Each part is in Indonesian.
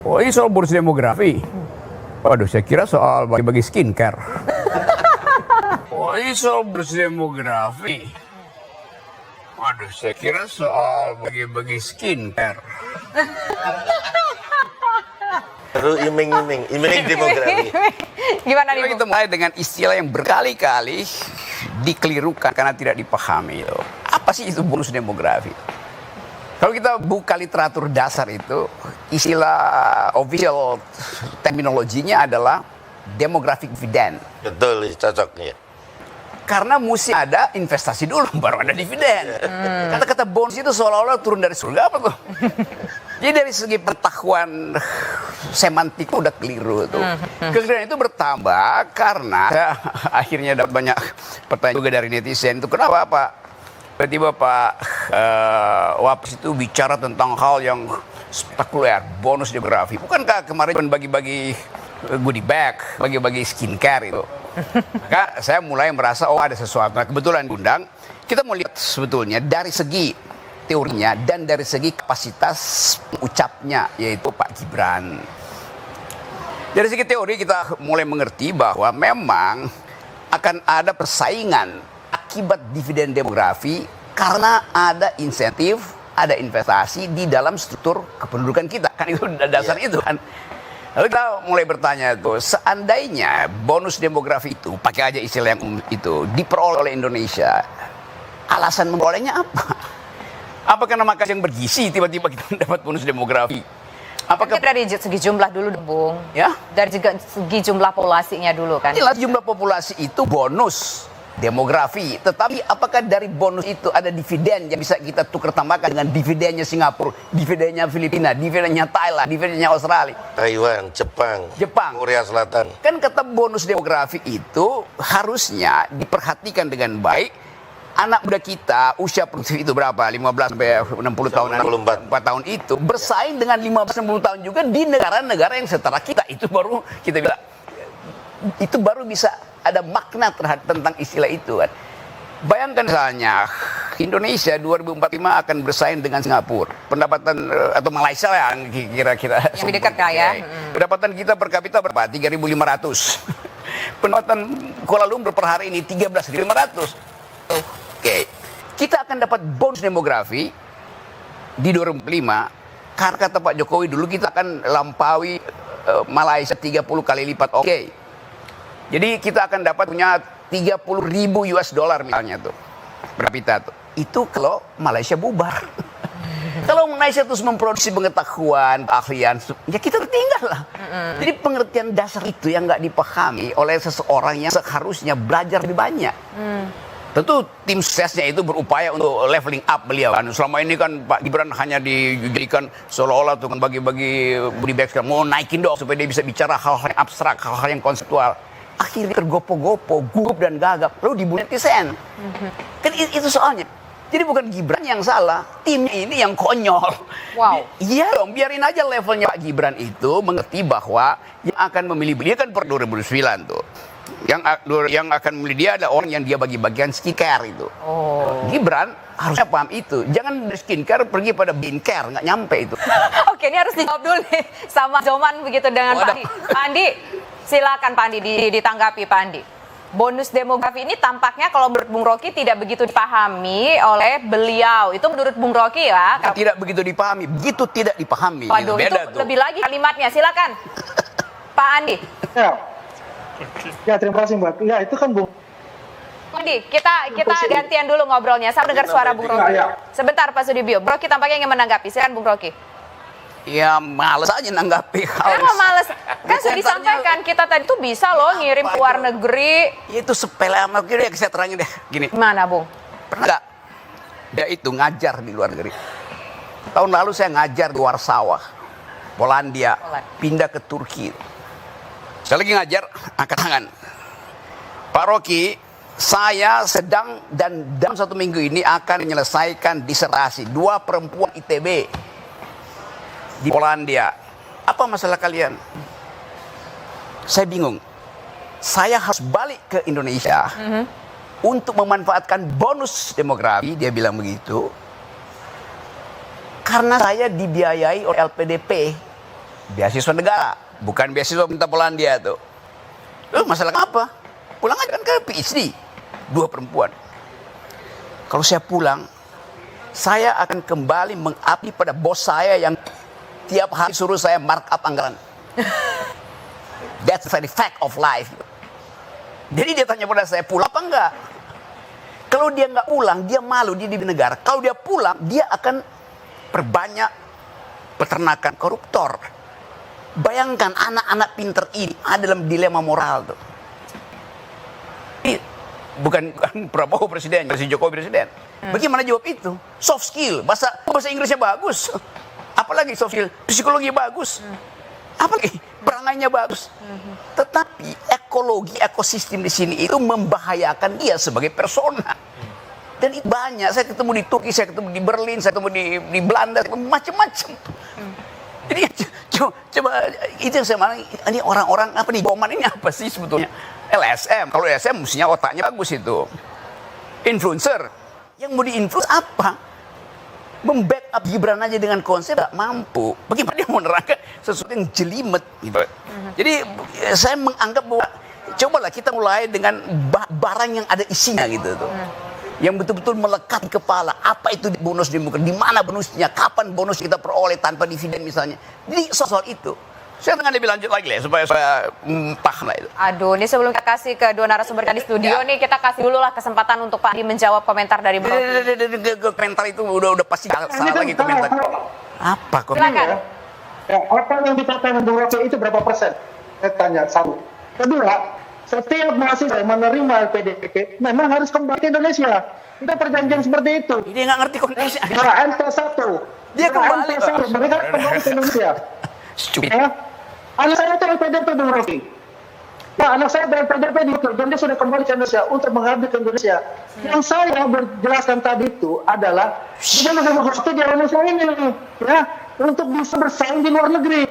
Oh, ini soal bonus demografi. Waduh, saya kira soal bagi-bagi skincare. Oh, ini soal bonus demografi. Waduh, saya kira soal bagi-bagi skincare. Terus iming-iming demografi. Gimana nih, Bu? Kita mulai dengan istilah yang berkali-kali dikelirukan karena tidak dipahami. Apa sih itu bonus demografi? Kalau kita buka literatur dasar itu, istilah official terminologinya adalah demographic dividend. Betul, cocoknya. Karena mesti ada investasi dulu, baru ada dividen. Kata-kata bonus itu seolah-olah turun dari surga apa tuh? Jadi dari segi pengetahuan semantik udah keliru tuh. Kekeliruan itu bertambah karena akhirnya ada banyak pertanyaan juga dari netizen itu kenapa Pak? Tiba-tiba Pak Wapres itu bicara tentang hal yang spektakuler, bonus demografi. Bukankah kemarin bagi-bagi goodie bag, bagi-bagi skincare itu? Maka saya mulai merasa ada sesuatu. Nah, kebetulan diundang, kita mau lihat sebetulnya dari segi teorinya dan dari segi kapasitas ucapnya, yaitu Pak Gibran. Dari segi teori kita mulai mengerti bahwa memang akan ada persaingan akibat dividen demografi karena ada insentif, ada investasi di dalam struktur kependudukan kita. Kan itu dasar itu kan. Lalu kita mulai bertanya tuh, seandainya bonus demografi itu, pakai aja istilah yang itu, diperoleh oleh Indonesia, alasan memperolehnya apa? Apa karena makan yang bergizi tiba-tiba kita dapat bonus demografi? Apakah Dari segi jumlah dulu, Bung. Ya? Dari segi jumlah populasinya dulu kan. Jelas jumlah populasi itu bonus demografi, tetapi apakah dari bonus itu ada dividen yang bisa kita tukar tambahkan dengan dividennya Singapura, dividennya Filipina, dividennya Thailand, dividennya Australia, Taiwan, Jepang, Korea Selatan. Kan kata bonus demografi itu harusnya diperhatikan dengan baik. Anak muda kita usia produktif itu berapa? 15 sampai 60 tahun, 4 tahun itu bersaing dengan 15-60 tahun juga di negara-negara yang setara kita. Itu baru kita bilang, itu baru bisa ada makna terhadap tentang istilah itu kan. Bayangkan misalnya Indonesia 2045 akan bersaing dengan Singapura. Pendapatan atau Malaysia ya kira-kira. Yang dekat ya. Pendapatan kita per kapita berapa? 3.500. Pendapatan Kuala Lumpur per hari ini 13.500. Oke. Kita akan dapat bonus demografi di 2045 karena kata Pak Jokowi dulu kita akan lampaui Malaysia 30 kali lipat. Oke. Jadi kita akan dapat punya 30.000 US dollar misalnya tuh per kapita tuh. Itu kalau Malaysia bubar. Kalau Malaysia terus memproduksi pengetahuan, keahlian, ya kita tertinggal lah. Jadi pengertian dasar itu yang nggak dipahami oleh seseorang yang seharusnya belajar lebih banyak. Tentu tim suksesnya itu berupaya untuk leveling up beliau kan. Selama ini kan Pak Gibran hanya dijadikan seolah-olah tuh bagi-bagi body bag, mau naikin dong supaya dia bisa bicara hal-hal yang abstrak, hal-hal yang konseptual. Akhirnya tergopo-gopo, gugup dan gagap, lalu dibully netizen. Kan itu soalnya. Jadi bukan Gibran yang salah, timnya ini yang konyol. Wow. Iya dong, biarin aja levelnya Pak Gibran itu mengerti bahwa yang akan memilih beliau kan per 2009 tuh. Yang akan memilih dia ada orang yang dia bagi-bagian skincare itu. Gibran harusnya paham itu. Jangan dari skincare pergi pada skincare, nggak nyampe itu. Oke, ini harus dijawab dulu nih sama Zoman begitu dengan Pak Andi. Pak Andi, silakan Pak Andi ditanggapi Pak Andi. Bonus demografi ini tampaknya kalau menurut Bung Rocky tidak begitu dipahami oleh beliau. Itu menurut Bung Rocky ya? Tidak begitu dipahami, begitu tidak dipahami. Waduh, beda itu tuh. lebih lagi kalimatnya. Silakan, Pak Andi. Ya, terima kasih Mbak. Ya, itu kan Bung. Andi, kita gantian dulu ngobrolnya. Saya dengar suara Bung Rocky. Sebentar Pak Sudibyo. Bung Rocky tampaknya ingin menanggapi. Silakan Bung Rocky. Ya males aja nanggapi. Kenapa males? Kan sudah disampaikan kita tadi tuh bisa loh ngirim ke luar negeri. Itu sepele amat gitu ya, saya terangin deh. Gini, Gimana Bung? pernah nggak? Dia itu ngajar di luar negeri. Tahun lalu saya ngajar di Warsawa, Polandia, pindah ke Turki. Saya lagi ngajar, angkat tangan. Pak Rocky, saya sedang dan dalam 1 minggu ini akan menyelesaikan disertasi 2 perempuan ITB di Polandia. Apa masalah kalian? Saya bingung. Saya harus balik ke Indonesia untuk memanfaatkan bonus demografi, dia bilang begitu. Karena saya dibiayai oleh LPDP. beasiswa negara, bukan beasiswa minta Polandia tuh. Masalah apa? Pulang aja kan ke PhD, 2 perempuan. Kalau saya pulang, saya akan kembali mengabdi pada bos saya yang tiap hari suruh saya markup anggaran. That's the very fact of life. Jadi dia tanya pada saya, pulang apa enggak? Kalau dia nggak pulang, dia malu, dia di negara. Kalau dia pulang, dia akan perbanyak peternakan koruptor. Bayangkan anak-anak pinter ini ada dalam dilema moral tuh. Ini bukan Prabowo presiden, Presiden Jokowi presiden. Bagaimana jawab itu? Soft skill, bahasa Inggrisnya bagus. Apalagi soft skill, psikologi bagus. Apalagi perangainya bagus. Tetapi ekologi, ekosistem di sini itu membahayakan dia sebagai persona. Dan itu banyak. Saya ketemu di Turki, saya ketemu di Berlin, saya ketemu di Belanda, macam-macam. Jadi coba itu yang saya malah, ini orang-orang apa nih, Boman ini apa sih sebetulnya? LSM, kalau LSM mestinya otaknya bagus itu. Influencer, yang mau di-influence apa? Membackup Gibran aja dengan konsep gak mampu. Bagaimana dia mau nerangkan sesuatu yang jelimet gitu. Jadi saya menganggap bahwa cobalah kita mulai dengan barang yang ada isinya gitu tuh. Yang betul-betul melekat di kepala. Apa itu bonus demokrasi? Di mana bonusnya? Kapan bonus kita peroleh tanpa dividen misalnya? Jadi soal itu. Saya tengah lebih lanjut lagi lah supaya saya paham lah itu. Aduh, ini sebelum kita kasih ke dua narasumber di studio nih, kita kasih dulu lah kesempatan untuk Pak Andi menjawab komentar dari Bung Rocky. Komentar itu udah pasti salah lagi komentar. Apa komentar? Silakan. Ya, apa yang dikatakan Bung Rocky itu berapa persen? Saya tanya, 1. Kedua, setiap mahasiswa yang menerima LPDP memang harus kembali ke Indonesia. Itu perjanjian seperti itu. Dia nggak ngerti kondisi. MP1. Dia kembali. Mereka kembali ke Indonesia. Stupid. Ya. Anak saya itu LPDP Bung Rocky. Ya, anak saya LPDP dan dia sudah kembali ke Indonesia untuk mengabdi ke Indonesia. Yang saya berjelaskan tadi itu adalah dia waktu di Indonesia ini, ya, untuk bisa bersaing di luar negeri,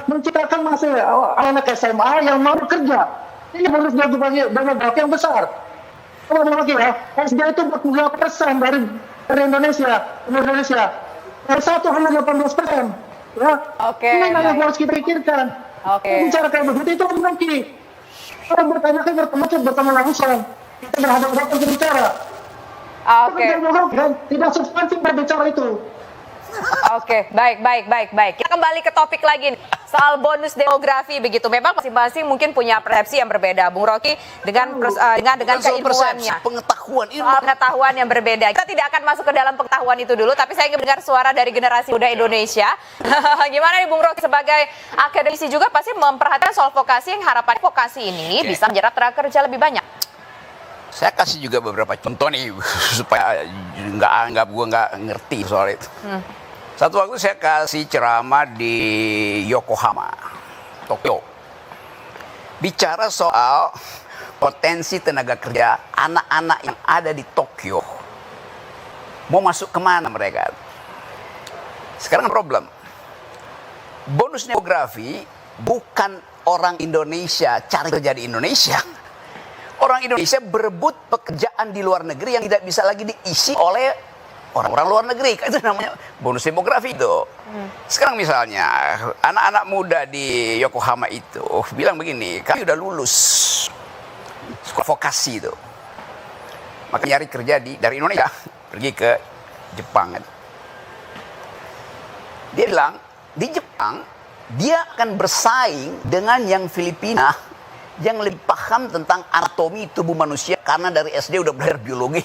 menciptakan anak SMA yang mau bekerja. Ini harus demografi yang besar. Kalau Bung Rocky ya, SD itu 40% dari Indonesia. Yang satu hanya 18%. Ya, Oke. ini yang harus kita pikirkan. Oke. Bicara kayak begitu itu nanti orang bertanya kan bertemu langsung. Kita berhadapan berbicara. Oke. Tidak substansi berbicara itu. Oke, baik. Kita kembali ke topik lagi nih. Soal bonus demografi begitu. Memang masing-masing mungkin punya persepsi yang berbeda. Bung Rocky dengan keilmuannya. Pengetahuan yang berbeda. Kita tidak akan masuk ke dalam pengetahuan itu dulu, tapi saya ingin mendengar suara dari generasi muda Indonesia. Gimana nih Bung Rocky sebagai akademisi juga pasti memperhatikan soal vokasi yang harapan vokasi ini bisa menjerat tenaga kerja lebih banyak. Saya kasih juga beberapa contoh nih supaya gua nggak ngerti soal itu. Satu waktu saya kasih ceramah di Yokohama, Tokyo. Bicara soal potensi tenaga kerja anak-anak yang ada di Tokyo. Mau masuk kemana mereka? Sekarang problem. Bonus demografi bukan orang Indonesia cari kerja di Indonesia. Orang Indonesia berebut pekerjaan di luar negeri yang tidak bisa lagi diisi oleh orang-orang luar negeri. Itu namanya bonus demografi itu. Sekarang misalnya anak-anak muda di Yokohama itu bilang begini, kami udah lulus sekolah vokasi itu, maka nyari kerja dari Indonesia pergi ke Jepang. Dia bilang di Jepang dia akan bersaing dengan yang Filipina yang lebih paham tentang anatomi tubuh manusia karena dari SD udah belajar biologi.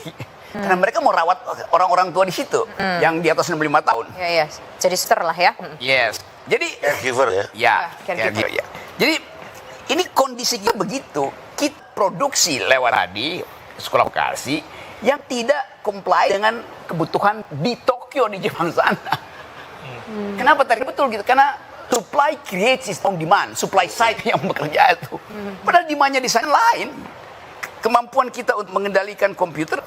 Karena mereka mau rawat orang-orang tua di situ yang di atas 65 tahun. Iya. Jadi suster lah ya. Yes. Jadi Caregiver ya. Ya, caregiver. ya. Jadi ini kondisinya begitu. Kita produksi lewat tadi sekolah vokasi yang tidak comply dengan kebutuhan di Tokyo di Jepang sana. Kenapa tadi betul gitu? Karena supply creates its own demand. Supply side yang bekerja itu. Padahal demandnya di sana lain. Kemampuan kita untuk mengendalikan komputer.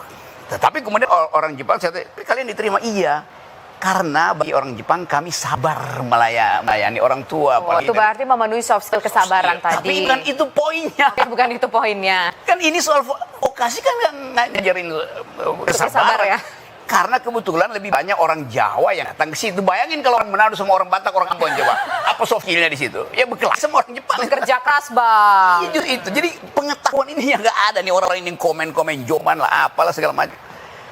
Tetapi kemudian orang Jepang, saya tanya, kalian diterima? Iya. Karena bagi orang Jepang kami sabar melayani orang tua. Itu berarti memenuhi soft skill kesabaran tadi. Tapi bukan itu poinnya. Bukan itu poinnya. Kan ini soal vokasi kan nggak ngajarin kesabaran. ya. Karena kebetulan lebih banyak orang Jawa yang datang ke situ. Bayangin kalau orang Manado sama orang Batak, orang Ambon coba. Apa soft skillnya di situ? Ya berkelas sama orang Jepang. Kerja keras, Bang. Itu. Jadi pengetahuan ini yang nggak ada nih, orang-orang ini komen-komen Joman lah, apalah segala macam.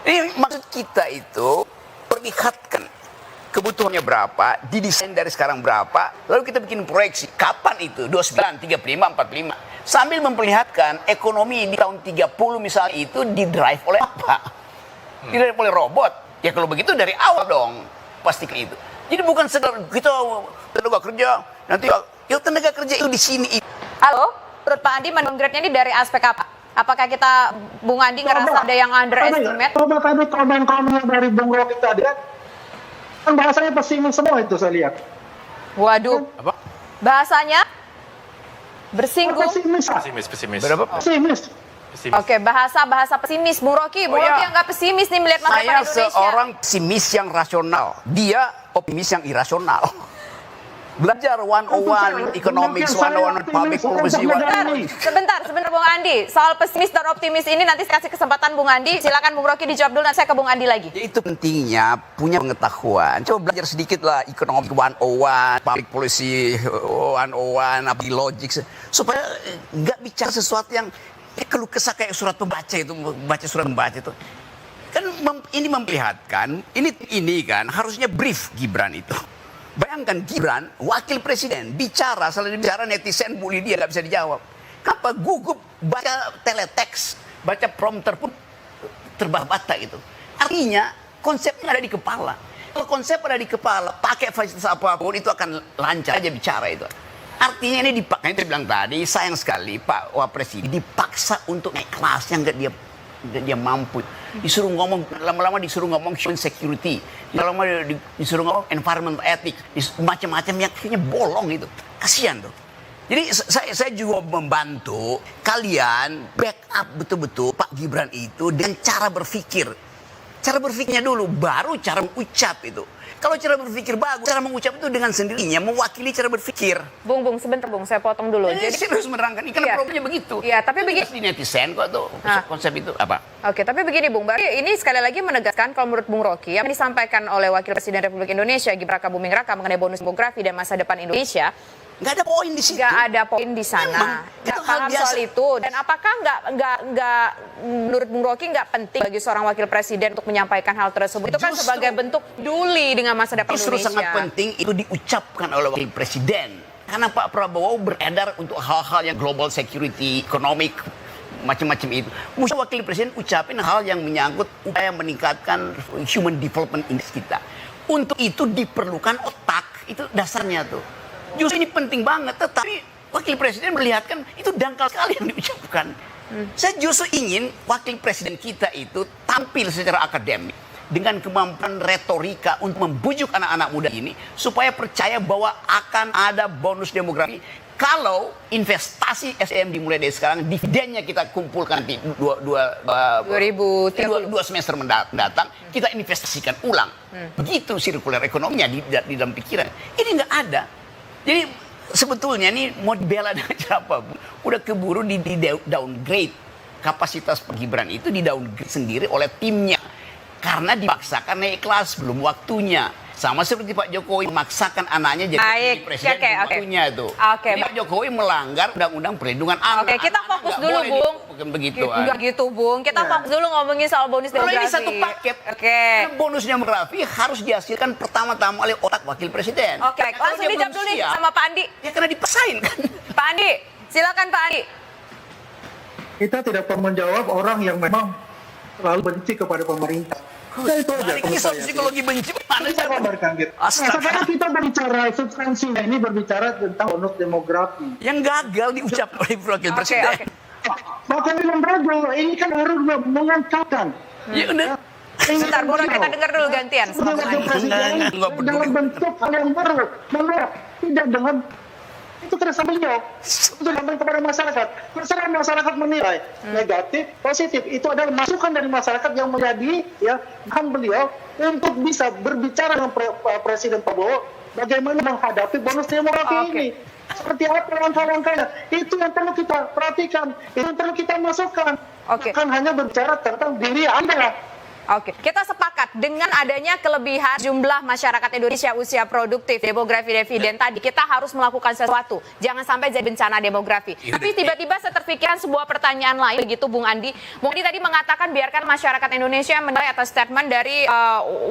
Ini maksud kita itu perlihatkan kebutuhannya berapa, didesain dari sekarang berapa, lalu kita bikin proyeksi kapan itu 29, 35, 45, sambil memperlihatkan ekonomi di tahun 30 misalnya itu didrive oleh apa? Didrive oleh robot. Ya kalau begitu dari awal dong pastikan itu. Jadi bukan sekedar kita tenaga kerja nanti ya tenaga kerja itu di sini. Halo, menurut Pak Andi mendowngrade-nya ini dari aspek apa? Apakah kita, Bung Andi ngerasa ada yang underestimate? Coba tadi komen-komen dari Bung Rocky tadi kan bahasanya pesimis semua itu saya lihat. Waduh. Apa? Bahasanya bersinggung. Pesimis. Berapa? Pesimis. Oke, bahasa pesimis. Bung Rocky yang nggak pesimis nih melihat masa depan Saya Indonesia. seorang pesimis yang rasional, dia optimis yang irasional. Belajar 101 economics, 101 public policy. Sebentar Bung Andi. Soal pesimis dan optimis ini nanti saya kasih kesempatan Bung Andi. Silakan Bung Rocky dijawab dulu, nanti saya ke Bung Andi lagi. Ya, itu pentingnya punya pengetahuan. Coba belajar sedikit lah economic 101, public policy 101, logik, supaya nggak bicara sesuatu yang keluh kesah kayak surat pembaca itu, baca surat pembaca itu. Kan ini memperlihatkan, ini kan harusnya brief Gibran itu. Bayangkan Gibran, wakil presiden, bicara, selalu bicara netizen bully dia, nggak bisa dijawab. Kenapa gugup baca teletext, baca prompter pun terbata-bata itu. Artinya konsepnya ada di kepala. Kalau konsep ada di kepala, pakai fasilitas apapun itu akan lancar aja bicara itu. Artinya ini dipaksa, itu bilang tadi, sayang sekali Pak Wapres ini dipaksa untuk naik kelas yang nggak dia mampu. Disuruh ngomong, lama-lama disuruh ngomong human security, lama-lama disuruh ngomong environmental ethics, macam-macam yang akhirnya bolong itu. Kasihan tuh. Jadi saya juga membantu kalian backup betul-betul Pak Gibran itu dengan cara berpikir. Cara berpikirnya dulu, baru cara mengucap itu. Kalau cara berpikir bagus, cara mengucap itu dengan sendirinya mewakili cara berpikir. Bung, sebentar Bung, saya potong dulu. Jadi serius menerangkan ini karena problemnya begitu. Iya, tapi begini di netizen kok tuh konsep itu apa? Oke, tapi begini Bung, ini sekali lagi menegaskan kalau menurut Bung Rocky yang disampaikan oleh Wakil Presiden Republik Indonesia Gibran Raka-Buming Raka mengenai bonus demografi dan masa depan Indonesia. Nggak ada poin di situ. Nggak ada poin di sana. Nggak paham soal itu. Dan apakah nggak menurut Bung Rocky nggak penting bagi seorang wakil presiden untuk menyampaikan hal tersebut? Itu kan sebagai bentuk peduli dengan masa depan Indonesia. Justru sangat penting itu diucapkan oleh wakil presiden. Karena Pak Prabowo beredar untuk hal-hal yang global security, economic, macam-macam itu. Mesti wakil presiden ucapin hal yang menyangkut upaya meningkatkan human development index kita. Untuk itu diperlukan otak. Itu dasarnya tuh. Justru ini penting banget, tetapi wakil presiden melihatkan itu dangkal sekali yang diucapkan. Saya justru ingin wakil presiden kita itu tampil secara akademik dengan kemampuan retorika untuk membujuk anak-anak muda ini supaya percaya bahwa akan ada bonus demografi kalau investasi SDM dimulai dari sekarang, dividennya kita kumpulkan di 2032 semester mendatang, kita investasikan ulang. Begitu sirkuler ekonominya di dalam pikiran. Ini nggak ada. Jadi sebetulnya ini mau dibela dengan cara apa? Udah keburu di downgrade kapasitas Pak Gibran itu di downgrade sendiri oleh timnya karena dipaksakan naik kelas belum waktunya. Sama seperti Pak Jokowi memaksakan anaknya jadi presiden belum waktunya itu. Jadi Pak Jokowi melanggar undang-undang perlindungan anak. Oke, kita fokus dulu Bung. Bukan begitu. Enggak gitu Bung. Kita fokus dulu ngomongin soal bonus demografi. Kalau ini satu paket. Bonus demografi harus dihasilkan pertama-tama oleh otak wakil presiden. Oke, langsung dijawab dulu nih sama Pak Andi. Ya karena dipaksain kan. Pak Andi, silakan Pak Andi. Kita tidak perlu menjawab orang yang memang selalu benci kepada pemerintah. Nah, itu aja menurut saya. Psikologi benci mana Kita kabarkan gitu. Sekarang kita berbicara substansinya ini berbicara tentang bonus demografi. Yang gagal diucap oleh wakil presiden. Maka lembaga ini kan harus mengangkatkan. Ya udah. Sebentar, Bung, kita dengar dulu gantian. Dalam bentuk hal yang baru, tidak dengan itu terasa beliau untuk sampai kepada masyarakat. Terserah masyarakat menilai negatif, positif. Itu adalah masukan dari masyarakat yang menjadi bahan beliau untuk bisa berbicara dengan Presiden Prabowo bagaimana menghadapi bonus demografi ini. Seperti apa langkah-langkahnya? Itu yang perlu kita perhatikan, itu yang perlu kita masukkan. Bukan hanya berbicara tentang diri Anda. Oke, kita sepakat dengan adanya kelebihan jumlah masyarakat Indonesia usia produktif, demografi dividen tadi, kita harus melakukan sesuatu. Jangan sampai jadi bencana demografi. Tapi tiba-tiba saya terpikirkan sebuah pertanyaan lain, begitu Bung Andi. Bung Andi tadi mengatakan biarkan masyarakat Indonesia menilai atas statement dari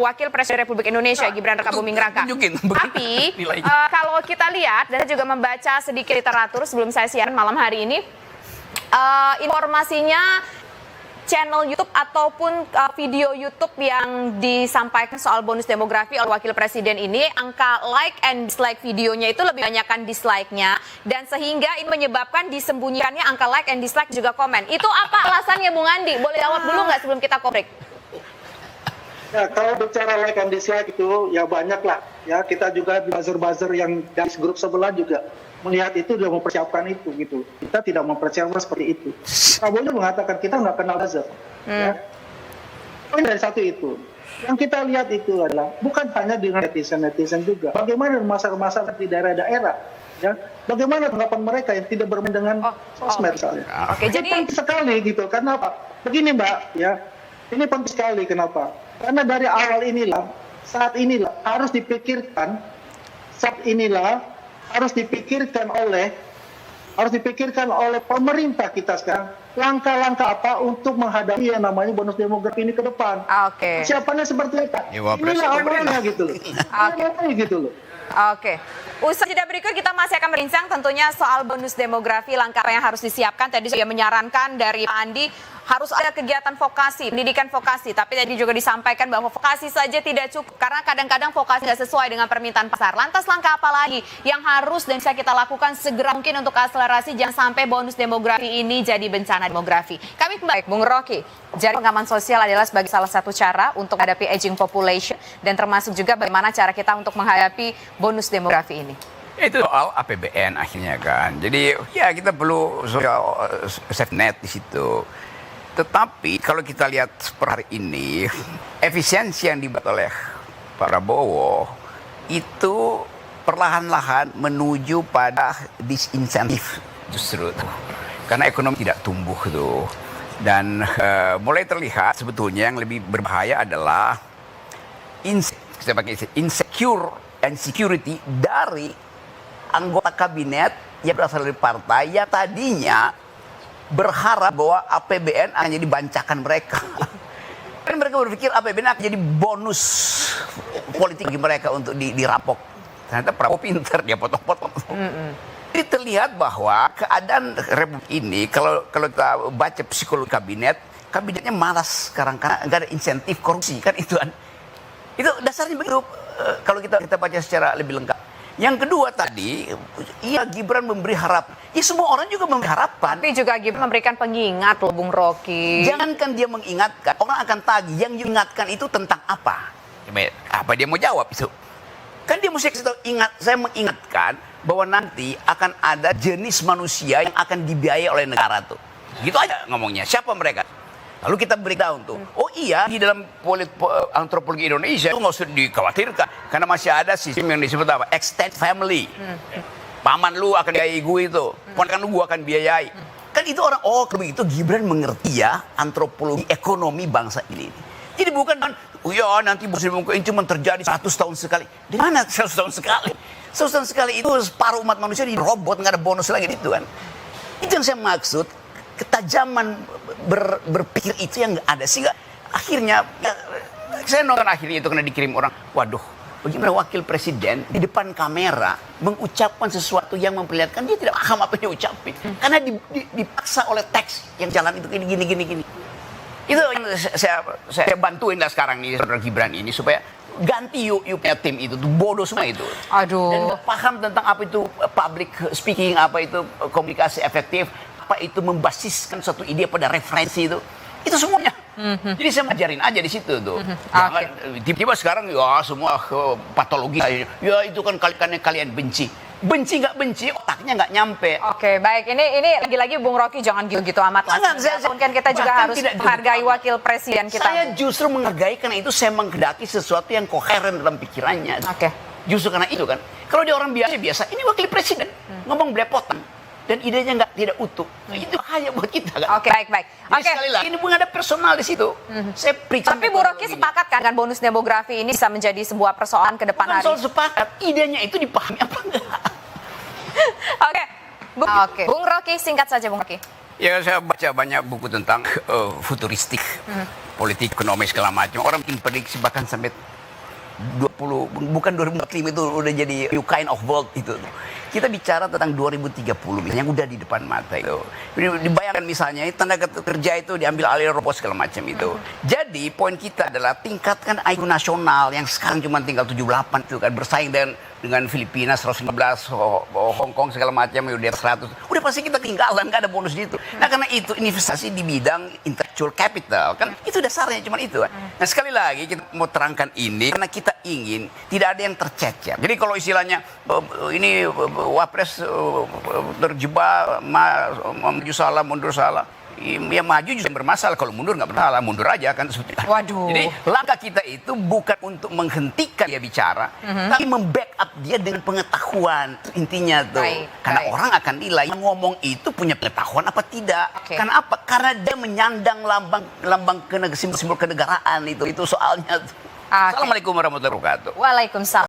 Wakil Presiden Republik Indonesia, Gibran Raka Buming Raka. Tapi kalau kita lihat, dan saya juga membaca sedikit literatur sebelum saya siaran malam hari ini, informasinya channel YouTube ataupun video YouTube yang disampaikan soal bonus demografi oleh Wakil Presiden ini, angka like and dislike videonya itu lebih banyakkan dislike-nya, dan sehingga ini menyebabkan disembunyikannya angka like and dislike juga komen. Itu apa alasannya Bung Andi? Boleh jawab dulu nggak sebelum kita break? Ya, kalau bicara like and dislike itu ya banyak lah. Ya, kita juga di buzzer-buzzer yang dari grup sebelah juga melihat itu sudah mempersiapkan itu gitu. Kita tidak mempersiapkan seperti itu. Prabowo mengatakan kita nggak kenal buzzer. Ya. Poin dari satu itu. Yang kita lihat itu adalah bukan hanya dengan netizen juga. Bagaimana masalah-masalah di daerah-daerah. Ya, bagaimana tanggapan mereka yang tidak bermain dengan sosmed misalnya. Oke, jadi penting sekali gitu. Karena apa? Begini Mbak, ya. Ini penting sekali. Kenapa? Karena dari awal inilah, saat inilah harus dipikirkan oleh pemerintah kita sekarang langkah-langkah apa untuk menghadapi yang namanya bonus demografi ini ke depan. Oke. Siapanya seperti apa? Inilah awalnya gitu loh. Gitu loh. Oke. Usai jeda berikut kita masih akan berbincang tentunya soal bonus demografi, langkah apa yang harus disiapkan. Tadi saya menyarankan dari Pak Andi harus ada kegiatan vokasi, pendidikan vokasi. Tapi tadi juga disampaikan bahwa vokasi saja tidak cukup karena kadang-kadang vokasi tidak sesuai dengan permintaan pasar. Lantas langkah apa lagi yang harus dan bisa kita lakukan segera mungkin untuk akselerasi jangan sampai bonus demografi ini jadi bencana demografi. Kami kembali, Bung Rocky. Jaring pengaman sosial adalah sebagai salah satu cara untuk menghadapi aging population dan termasuk juga bagaimana cara kita untuk menghadapi bonus demografi ini. Itu soal APBN akhirnya kan. Jadi ya kita perlu social safety net di situ. Tetapi kalau kita lihat per hari ini, efisiensi yang dibuat oleh Pak Prabowo itu perlahan-lahan menuju pada disinsentif justru tuh. Karena ekonomi tidak tumbuh tuh. Dan mulai terlihat sebetulnya yang lebih berbahaya adalah insecure and security dari anggota kabinet yang berasal dari partai yang tadinya berharap bahwa APBN akan jadi bancakan mereka. Kan mereka berpikir APBN akan jadi bonus politik bagi mereka untuk dirampok. Ternyata Prabowo pinter, dia potong-potong. Jadi terlihat bahwa keadaan Republik ini, kalau kita baca psikologi kabinetnya malas sekarang karena nggak ada insentif korupsi kan itu kan. Itu dasarnya begitu kalau kita baca secara lebih lengkap. Yang kedua tadi, iya Gibran memberi harapan. Ya semua orang juga memberi harapan. Tapi juga Gibran memberikan pengingat loh Bung Rocky. Jangankan dia mengingatkan, orang akan tagih. Yang diingatkan itu tentang apa? Apa dia mau jawab itu? Kan dia mesti saya mengingatkan bahwa nanti akan ada jenis manusia yang akan dibiayai oleh negara tuh. Gitu aja ngomongnya. Siapa mereka? Lalu kita breakdown tuh. Oh iya, di dalam antropologi Indonesia itu nggak usah dikhawatirkan. Karena masih ada sistem yang disebut apa? Extended family. Paman lu akan biayai gue itu. Ponakan lu gue akan biayai. Kan itu orang, oh begitu Gibran mengerti ya antropologi ekonomi bangsa ini. Jadi bukan kan, oh ya nanti bonus demografi cuma terjadi 100 tahun sekali. Di mana 100 tahun sekali? 100 tahun sekali itu separuh umat manusia di robot, nggak ada bonus lagi itu kan. Itu yang saya maksud. Ketajaman berpikir itu yang nggak ada sehingga akhirnya saya nonton akhirnya itu karena dikirim orang, waduh bagaimana wakil presiden di depan kamera mengucapkan sesuatu yang memperlihatkan dia tidak paham apa yang diucapin karena dipaksa oleh teks yang jalan itu gini itu yang saya bantuin lah sekarang nih saudara Gibran ini supaya ganti yuk punya tim itu tuh bodoh semua itu. Aduh. Dan nggak paham tentang apa itu public speaking, apa itu komunikasi efektif, apa itu membasiskan suatu ide pada referensi itu semuanya. Jadi saya ngajarin aja di situ tuh. Jangan tiba-tiba sekarang ya semua patologi ya itu kan kalian benci nggak benci otaknya nggak nyampe. Oke, baik, ini lagi-lagi Bung Rocky jangan gitu amat lah. Mungkin kita juga harus menghargai wakil presiden kita. Saya justru menghargai karena itu saya menghendaki sesuatu yang koheren dalam pikirannya. Oke. Justru karena itu kan. Kalau dia orang biasa ini wakil presiden ngomong belepotan. dan idenya tidak utuh. Nah, itu bahaya buat kita kan. Oke, baik. Jadi Oke. sekali lagi ini bukan ada personal di situ. Saya periksa. Tapi Bu Rocky sepakat kan dengan bonus demografi ini bisa menjadi sebuah persoalan ke depan Bukan hari? soal sepakat, idenya itu dipahami apa enggak? Oke. Bung Rocky, singkat saja Bung Rocky. Ya, saya baca banyak buku tentang futuristik, politik, ekonomi segala macam. Orang bikin prediksi bahkan sampai 20, bukan 2045 itu udah jadi new kind of world itu. Kita bicara tentang 2030 misalnya yang udah di depan mata itu. Dibayangkan misalnya tenaga kerja itu diambil alih robot segala macam itu. Jadi poin kita adalah tingkatkan IQ nasional yang sekarang cuma tinggal 78 itu kan, bersaing dengan Filipina 115, Hong Kong segala macam udah 100. Udah pasti kita ketinggalan, nggak ada bonus di itu. Nah karena itu investasi di bidang intellectual capital kan itu dasarnya cuma itu kan. Nah sekali lagi kita mau terangkan ini karena kita ingin tidak ada yang tercecer. Jadi kalau istilahnya ini Wapres terjebak maju salah mundur salah. Ya maju juga bermasalah, kalau mundur nggak bermasalah, mundur aja kan. Waduh. Jadi langkah kita itu bukan untuk menghentikan dia bicara, tapi membackup dia dengan pengetahuan. Itu intinya tuh. Karena orang akan nilai yang ngomong itu punya pengetahuan apa tidak. Karena apa? Karena dia menyandang lambang simbol kenegaraan itu soalnya. Assalamualaikum warahmatullahi wabarakatuh. Waalaikumsalam.